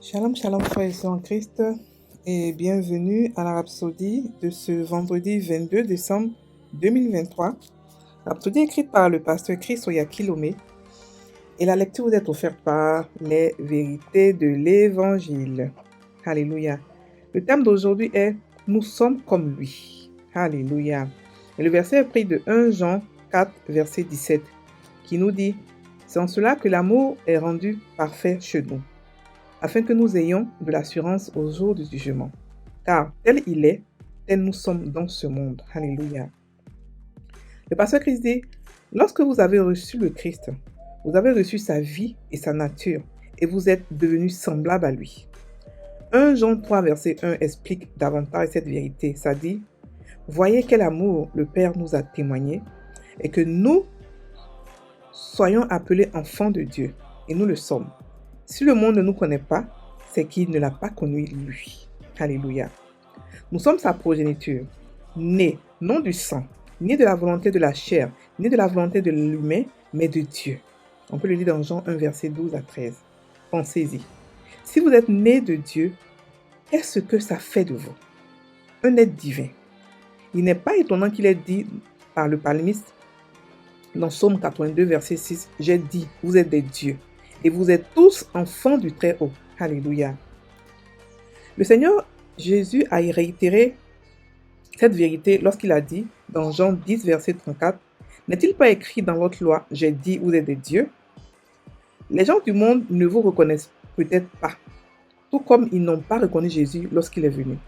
Shalom, shalom, frères et sœurs en Christ, et bienvenue à la Rhapsodie de ce vendredi 22 décembre 2023. Rhapsodie écrite par le pasteur Chris Oyakilome, et la lecture vous est offerte par les vérités de l'Évangile. Alléluia. Le thème d'aujourd'hui est « Nous sommes comme lui ». Alléluia. Et le verset est pris de 1 Jean 4, verset 17, qui nous dit « C'est en cela que l'amour est rendu parfait chez nous, afin que nous ayons de l'assurance au jour du jugement. Car tel il est, tel nous sommes dans ce monde. » Alléluia. Le pasteur Christ dit, lorsque vous avez reçu le Christ, vous avez reçu sa vie et sa nature, et vous êtes devenus semblables à lui. 1 Jean 3, verset 1 explique davantage cette vérité. Ça dit, voyez quel amour le Père nous a témoigné, et que nous soyons appelés enfants de Dieu, et nous le sommes. Si le monde ne nous connaît pas, c'est qu'il ne l'a pas connu lui. Alléluia. Nous sommes sa progéniture, nés non du sang, ni de la volonté de la chair, ni de la volonté de l'humain, mais de Dieu. On peut le lire dans Jean 1, verset 12 à 13. Pensez-y. Si vous êtes nés de Dieu, qu'est-ce que ça fait de vous? Un être divin. Il n'est pas étonnant qu'il ait dit par le psalmiste dans Psaume 82, verset 6, « J'ai dit, vous êtes des dieux, et vous êtes tous enfants du Très-Haut. » Alléluia. Le Seigneur Jésus a réitéré cette vérité lorsqu'il a dit dans Jean 10, verset 34, « N'est-il pas écrit dans votre loi, j'ai dit, vous êtes des dieux ?» Les gens du monde ne vous reconnaissent peut-être pas, tout comme ils n'ont pas reconnu Jésus lorsqu'il est venu.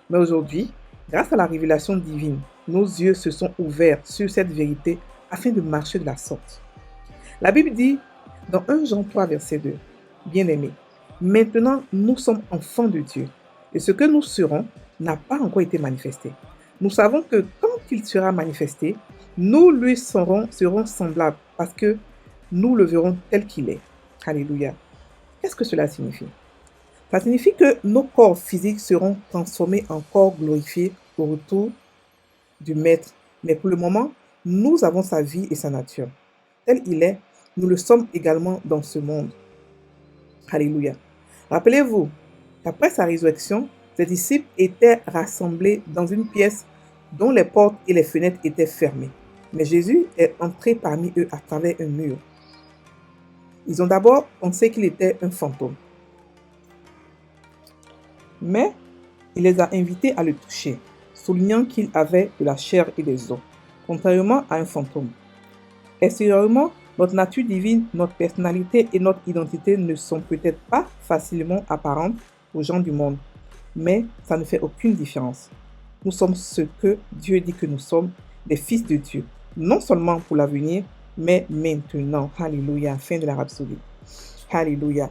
Mais aujourd'hui, grâce à la révélation divine, nos yeux se sont ouverts sur cette vérité afin de marcher de la sorte. La Bible dit dans 1 Jean 3, verset 2, « Bien-aimés, maintenant nous sommes enfants de Dieu, et ce que nous serons n'a pas encore été manifesté. Nous savons que quand il sera manifesté, nous lui serons semblables, parce que nous le verrons tel qu'il est. » Alléluia. Qu'est-ce que cela signifie? Ça signifie que nos corps physiques seront transformés en corps glorifiés au retour du Maître. Mais pour le moment, nous avons sa vie et sa nature. Tel il est, nous le sommes également dans ce monde. Alléluia. Rappelez-vous qu'après sa résurrection, ses disciples étaient rassemblés dans une pièce dont les portes et les fenêtres étaient fermées. Mais Jésus est entré parmi eux à travers un mur. Ils ont d'abord pensé qu'il était un fantôme. Mais il les a invités à le toucher, soulignant qu'il avait de la chair et des os, contrairement à un fantôme. Extérieurement, notre nature divine, notre personnalité et notre identité ne sont peut-être pas facilement apparentes aux gens du monde, mais ça ne fait aucune différence. Nous sommes ce que Dieu dit que nous sommes, des fils de Dieu, non seulement pour l'avenir, mais maintenant. Alléluia. Fin de la Rhapsodie. Alléluia.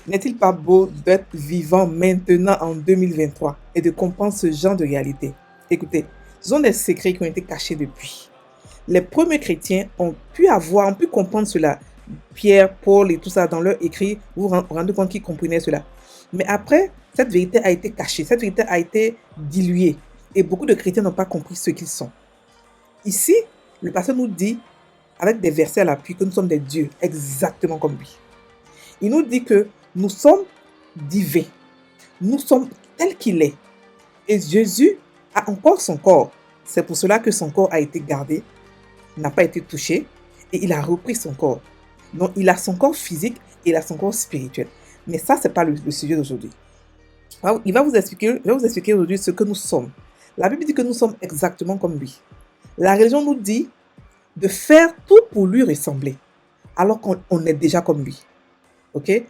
N'est-il pas beau d'être vivant maintenant en 2023 et de comprendre ce genre de réalité? Écoutez, ce sont des secrets qui ont été cachés depuis. Les premiers chrétiens ont pu comprendre cela. Pierre, Paul et tout ça dans leur écrit, vous vous rendez compte qu'ils comprenaient cela. Mais après, cette vérité a été cachée, cette vérité a été diluée. Et beaucoup de chrétiens n'ont pas compris ce qu'ils sont. Ici, le pasteur nous dit, avec des versets à l'appui, que nous sommes des dieux, exactement comme lui. Il nous dit que nous sommes divins. Nous sommes tels qu'il est. Et Jésus a encore son corps. C'est pour cela que son corps a été gardé, n'a pas été touché, et il a repris son corps. Donc, il a son corps physique et il a son corps spirituel. Mais ça, ce n'est pas le sujet d'aujourd'hui. Il va vous expliquer aujourd'hui ce que nous sommes. La Bible dit que nous sommes exactement comme lui. La religion nous dit de faire tout pour lui ressembler, alors qu'on est déjà comme lui. Ok?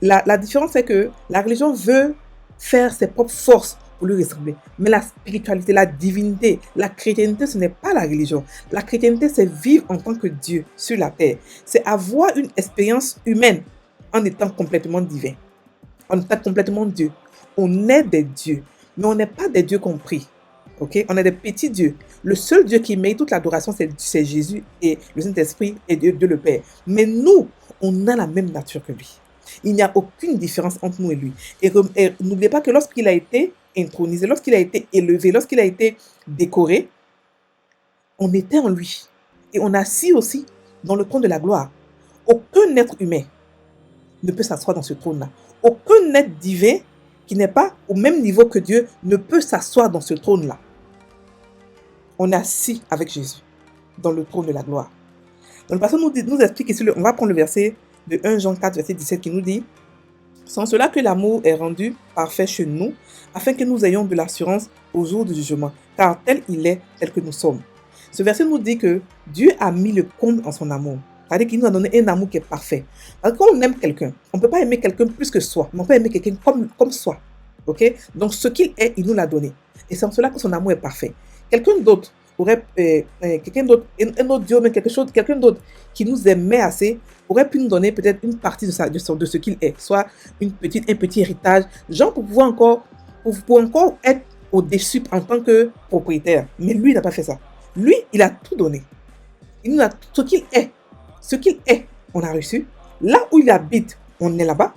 La différence, c'est que la religion veut faire ses propres forces pour lui ressembler. Mais la spiritualité, la divinité, la chrétienté, ce n'est pas la religion. La chrétienté, c'est vivre en tant que Dieu sur la terre. C'est avoir une expérience humaine en étant complètement divin. En étant complètement Dieu. On est des dieux, mais on n'est pas des dieux compris. Ok? On est des petits dieux. Le seul Dieu qui mérite toute l'adoration, c'est Jésus et le Saint-Esprit et Dieu le Père. Mais nous, on a la même nature que lui. Il n'y a aucune différence entre nous et lui. Et n'oubliez pas que lorsqu'il a été intronisé, lorsqu'il a été élevé, lorsqu'il a été décoré, on était en lui. Et on a assis aussi dans le trône de la gloire. Aucun être humain ne peut s'asseoir dans ce trône-là. Aucun être divin qui n'est pas au même niveau que Dieu ne peut s'asseoir dans ce trône-là. On est assis avec Jésus dans le trône de la gloire. Donc le pasteur nous explique ici, on va prendre le verset de 1 Jean 4, verset 17 qui nous dit « Sans cela que l'amour est rendu parfait chez nous, afin que nous ayons de l'assurance au jour du jugement, car tel il est, tel que nous sommes. » Ce verset nous dit que Dieu a mis le comble en son amour. C'est-à-dire qu'il nous a donné un amour qui est parfait. Parce que quand on aime quelqu'un, on ne peut pas aimer quelqu'un plus que soi, mais on peut aimer quelqu'un comme soi. Okay? Donc ce qu'il est, il nous l'a donné. Et c'est en cela que son amour est parfait. Quelqu'un d'autre aurait, quelqu'un d'autre, un autre Dieu, mais quelqu'un d'autre qui nous aimait assez, aurait pu nous donner peut-être une partie de ce qu'il est, soit un petit héritage, genre pour pouvoir encore être au-dessus en tant que propriétaire. Mais lui, il n'a pas fait ça. Lui, il a tout donné. Il nous a ce qu'il est. Ce qu'il est, on a reçu. Là où il habite, on est là-bas.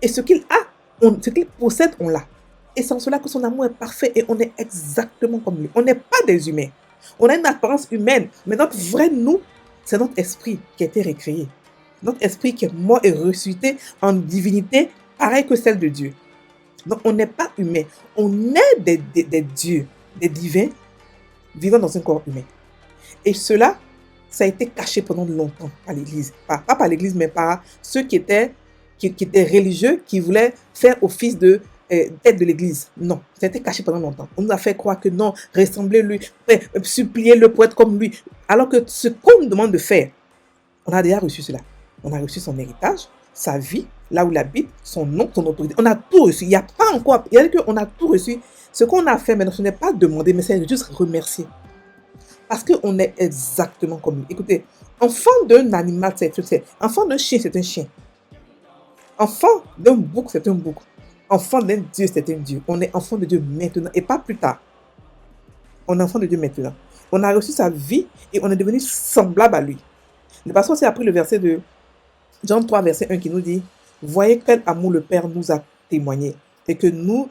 Et ce qu'il a, ce qu'il possède, on l'a. Et c'est en cela que son amour est parfait et on est exactement comme lui. On n'est pas des humains. On a une apparence humaine, mais notre vrai nous, c'est notre esprit qui a été recréé. Notre esprit qui est mort et ressuscité en divinité, pareil que celle de Dieu. Donc on n'est pas humain. On est des dieux, des divins, vivant dans un corps humain. Et cela, ça a été caché pendant longtemps par l'Église. Pas par l'Église, mais par ceux qui étaient religieux, qui voulaient faire office de tête de l'Église. Non, ça a été caché pendant longtemps. On nous a fait croire que non, ressembler-lui, supplier-le pour être comme lui. Alors que ce qu'on nous demande de faire, on a déjà reçu cela. On a reçu son héritage, sa vie, là où il habite, son nom, son autorité. On a tout reçu. Il n'y a pas encore... Il y a qu'on a tout reçu. Ce qu'on a fait maintenant, ce n'est pas demander, mais c'est juste remercier. Parce qu'on est exactement comme lui. Écoutez, enfant d'un animal, c'est enfant d'un chien, c'est un chien. Enfant d'un bouc, c'est un bouc. Enfant d'un Dieu, c'est un Dieu. On est enfant de Dieu maintenant et pas plus tard. On est enfant de Dieu maintenant. On a reçu sa vie et on est devenu semblable à lui. Le pasteur aussi a pris le verset de Jean 3, verset 1 qui nous dit « Voyez quel amour le Père nous a témoigné et que nous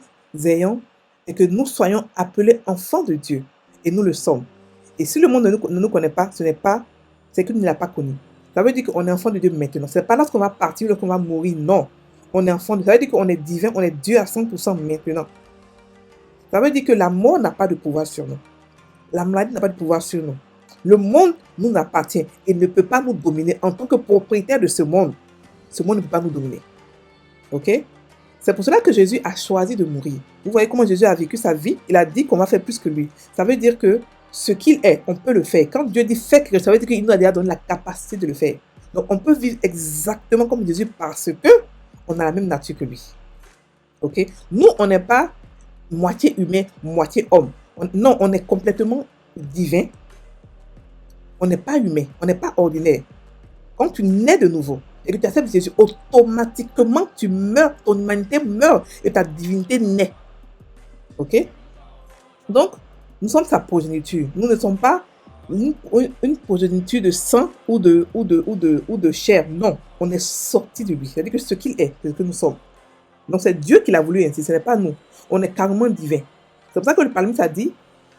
soyons appelés enfants de Dieu. Et nous le sommes. Et si le monde ne nous connaît pas, c'est qu'il ne l'a pas connu. Ça veut dire qu'on est enfant de Dieu maintenant. Ce n'est pas lorsqu'on va partir, lorsqu'on va mourir, non. On est enfant de Dieu. Ça veut dire qu'on est divin, on est Dieu à 100% maintenant. Ça veut dire que la mort n'a pas de pouvoir sur nous. La maladie n'a pas de pouvoir sur nous. Le monde nous appartient et ne peut pas nous dominer. En tant que propriétaire de ce monde ne peut pas nous dominer. Ok? C'est pour cela que Jésus a choisi de mourir. Vous voyez comment Jésus a vécu sa vie? Il a dit qu'on va faire plus que lui. Ça veut dire que ce qu'il est, on peut le faire. Quand Dieu dit fait quelque chose, ça veut dire qu'il nous a déjà donné la capacité de le faire. Donc on peut vivre exactement comme Jésus parce que on a la même nature que lui. Ok? Nous, on n'est pas moitié humain, moitié homme. Non, on est complètement divin. On n'est pas humain, on n'est pas ordinaire. Quand tu nais de nouveau et que tu acceptes Jésus, automatiquement tu meurs, ton humanité meurt et ta divinité naît. Ok? Donc, nous sommes sa progéniture. Nous ne sommes pas une progéniture de sang ou de chair. Non, on est sorti de lui. C'est-à-dire que ce qu'il est, c'est ce que nous sommes. Donc, c'est Dieu qui l'a voulu ainsi, ce n'est pas nous. On est carrément divin. C'est pour ça que le psalmiste a dit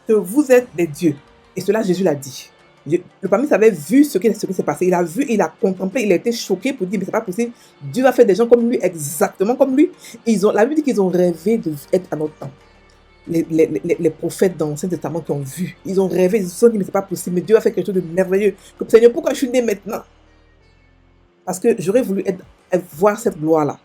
que vous êtes des dieux. Et cela, Jésus l'a dit. Le psalmiste avait vu ce qui s'est passé. Il a vu, il a contemplé, il a été choqué pour dire, mais c'est pas possible. Dieu va faire des gens comme lui, exactement comme lui. La Bible dit qu'ils ont rêvé d'être à notre temps. Les prophètes dans l'Ancien Testament qui ont vu, ils ont rêvé, ils se sont dit, mais c'est pas possible, mais Dieu a fait quelque chose de merveilleux. Que, Seigneur, pourquoi je suis né maintenant? Parce que j'aurais voulu voir cette gloire-là.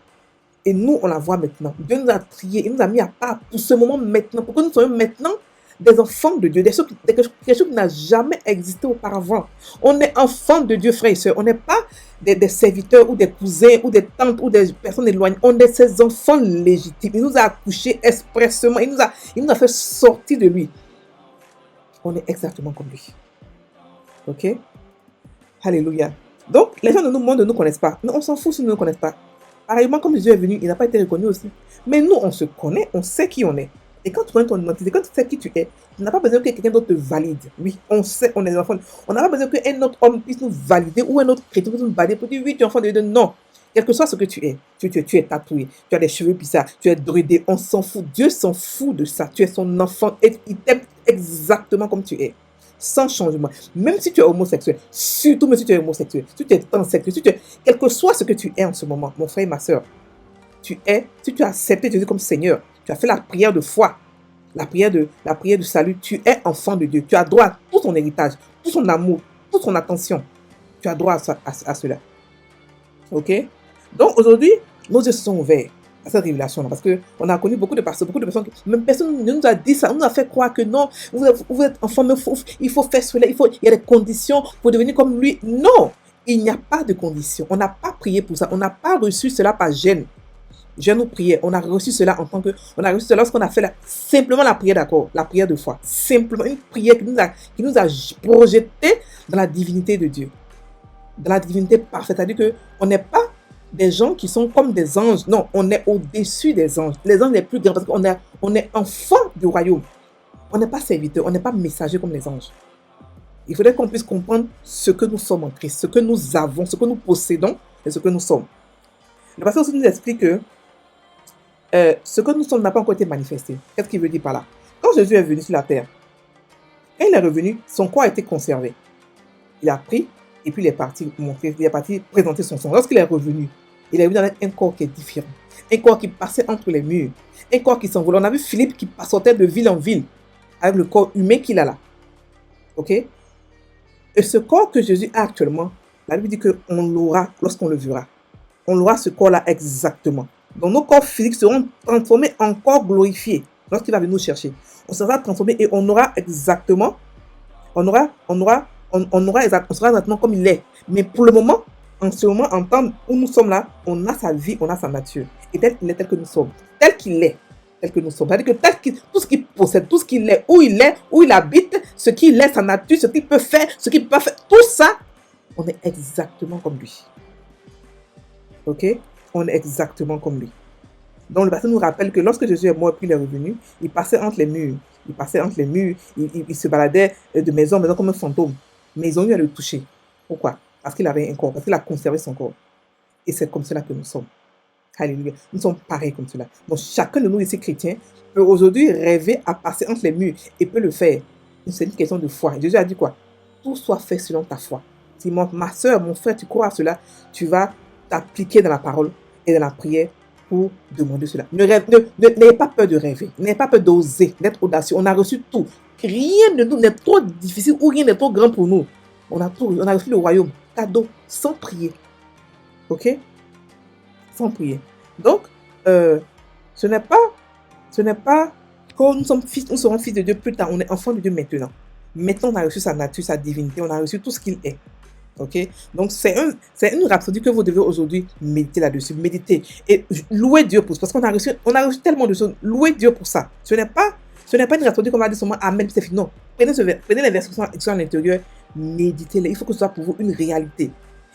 Et nous, on la voit maintenant. Dieu nous a triés, il nous a mis à part pour ce moment maintenant, pour que nous soyons maintenant des enfants de Dieu, quelque chose qui n'a jamais existé auparavant. On est enfants de Dieu, frères et sœurs. On n'est pas des serviteurs ou des cousins ou des tantes ou des personnes éloignées. On est ses enfants légitimes. Il nous a accouchés expressément. Il nous a fait sortir de lui. On est exactement comme lui. Ok? Alléluia. Donc, les gens de nous monde ne nous connaissent pas. Mais on s'en fout s'ils ne nous connaissent pas. Pareillement, comme Jésus est venu, il n'a pas été reconnu aussi. Mais nous, on se connaît, on sait qui on est. Et quand tu connais ton identité, quand tu sais qui tu es, tu n'as pas besoin que quelqu'un d'autre te valide. Oui, on sait, on est des enfants. On n'a pas besoin qu'un autre homme puisse nous valider ou un autre chrétien puisse nous valider pour dire oui, tu es enfant de Dieu. Non. Quel que soit ce que tu es, tu es tatoué, tu as des cheveux bizarres, tu es druidé, on s'en fout. Dieu s'en fout de ça. Tu es son enfant et il t'aime exactement comme tu es. sans changement. Même si tu es homosexuel, surtout même si tu es homosexuel, si tu es transsexuel, si tu es, quel que soit ce que tu es en ce moment, mon frère et ma soeur, si tu as accepté Jésus comme Seigneur, tu as fait la prière de foi, la prière du salut, tu es enfant de Dieu. Tu as droit à tout son héritage, tout son amour, toute son attention. Tu as droit à cela. Ok? Donc aujourd'hui, nos yeux se sont ouverts à cette révélation-là, parce qu'on a connu beaucoup de personnes, même personne ne nous a dit ça, on nous a fait croire que non, vous êtes enfant, mais il faut faire cela, il y a des conditions pour devenir comme lui. Non, il n'y a pas de conditions. On n'a pas prié pour ça, on n'a pas reçu cela par gêne. Je nous priais, on a reçu cela on a reçu cela lorsqu'on a fait simplement la prière d'accord, la prière de foi. Simplement une prière qui nous a projeté dans la divinité de Dieu. Dans la divinité parfaite. C'est-à-dire qu'on n'est pas des gens qui sont comme des anges. Non, on est au-dessus des anges. Les anges les plus grands parce qu'on est enfant du royaume. On n'est pas serviteur, on n'est pas messager comme les anges. Il faudrait qu'on puisse comprendre ce que nous sommes en Christ, ce que nous avons, ce que nous possédons et ce que nous sommes. Le pasteur aussi nous explique que ce que nous sommes n'a pas encore été manifesté. Qu'est-ce qu'il veut dire par là? Quand Jésus est venu sur la terre, quand il est revenu, son corps a été conservé. Il a pris et puis il est parti montrer, il est parti présenter son sang. Lorsqu'il est revenu, il est venu avec un corps qui est différent. Un corps qui passait entre les murs. Un corps qui s'envolait. On a vu Philippe qui sortait de ville en ville avec le corps humain qu'il a là. Ok? Et ce corps que Jésus a actuellement, la Bible dit qu'on l'aura lorsqu'on le verra. On l'aura ce corps-là exactement. Donc nos corps physiques seront transformés en corps glorifiés lorsqu'il va venir nous chercher. On sera transformé et on aura exactement, on sera exactement comme il est. Mais pour le moment, en ce moment, en temps où nous sommes là, on a sa vie, on a sa nature. Et tel qu'il est, tel que nous sommes. Tel qu'il est, tel que nous sommes. C'est-à-dire que tout ce qu'il possède, tout ce qu'il est, où il habite, ce qu'il est, sa nature, ce qu'il peut faire, ce qu'il peut faire, tout ça, on est exactement comme lui. Ok? On est exactement comme lui. Donc le pasteur nous rappelle que lorsque Jésus est mort et puis il est revenu, il passait entre les murs. Il se baladait de maison en maison comme un fantôme. Mais ils ont eu à le toucher. Pourquoi? Parce qu'il avait un corps, parce qu'il a conservé son corps. Et c'est comme cela que nous sommes. Alléluia. Nous sommes pareils comme cela. Donc chacun de nous ici chrétiens peut aujourd'hui rêver à passer entre les murs et peut le faire. C'est une question de foi. Jésus a dit quoi? Tout soit fait selon ta foi. Si ma soeur, mon frère, tu crois à cela, tu vas t'appliquer dans la parole et dans la prière pour demander cela. N'ayez pas peur de rêver, n'ayez pas peur d'oser, d'être audacieux. On a reçu tout. Rien de nous n'est trop difficile ou rien n'est trop grand pour nous. On a tout, on a reçu le royaume, cadeau, sans prier. Ok? Sans prier. Donc, ce n'est pas quand nous serons fils de Dieu plus tard, on est enfant de Dieu maintenant. Maintenant, on a reçu sa nature, sa divinité, on a reçu tout ce qu'il est. Ok? Donc, c'est une rhapsodie que vous devez aujourd'hui méditer là-dessus. Méditer et louer Dieu pour ça. Parce qu'on a reçu tellement de choses. Louer Dieu pour ça. Ce n'est pas une rhapsodie qu'on va dire seulement Amen, c'est fini. Non. Prenez les versets qui sont à l'intérieur, méditez-les. Il faut que ce soit pour vous une réalité.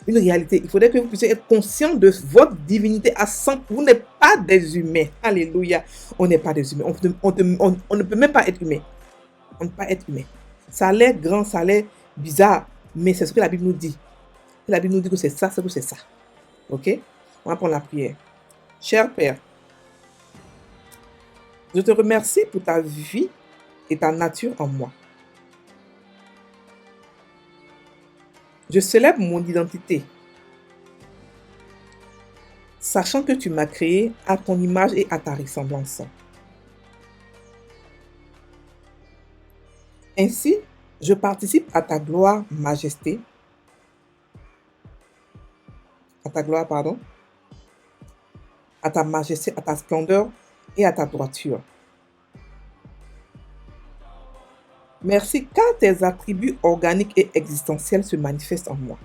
Une réalité. Il faudrait que vous puissiez être conscient de votre divinité à 100%. Vous n'êtes pas des humains. Alléluia. On n'est pas des humains. On ne peut même pas être humain. On ne peut pas être humain. Ça a l'air grand, ça a l'air bizarre. Mais c'est ce que la Bible nous dit. La Bible nous dit que c'est ça, c'est que c'est ça. Ok? On va prendre la prière. Cher Père, je te remercie pour ta vie et ta nature en moi. Je célèbre mon identité, sachant que tu m'as créé à ton image et à ta ressemblance. Ainsi, je participe à ta gloire, majesté, à ta gloire, pardon, à ta majesté, à ta splendeur et à ta droiture. Merci car tes attributs organiques et existentiels se manifestent en moi.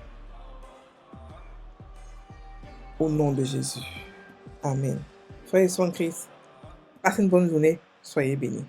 Au nom de Jésus. Amen. Frères et sœurs en Christ, passez une bonne journée. Soyez bénis.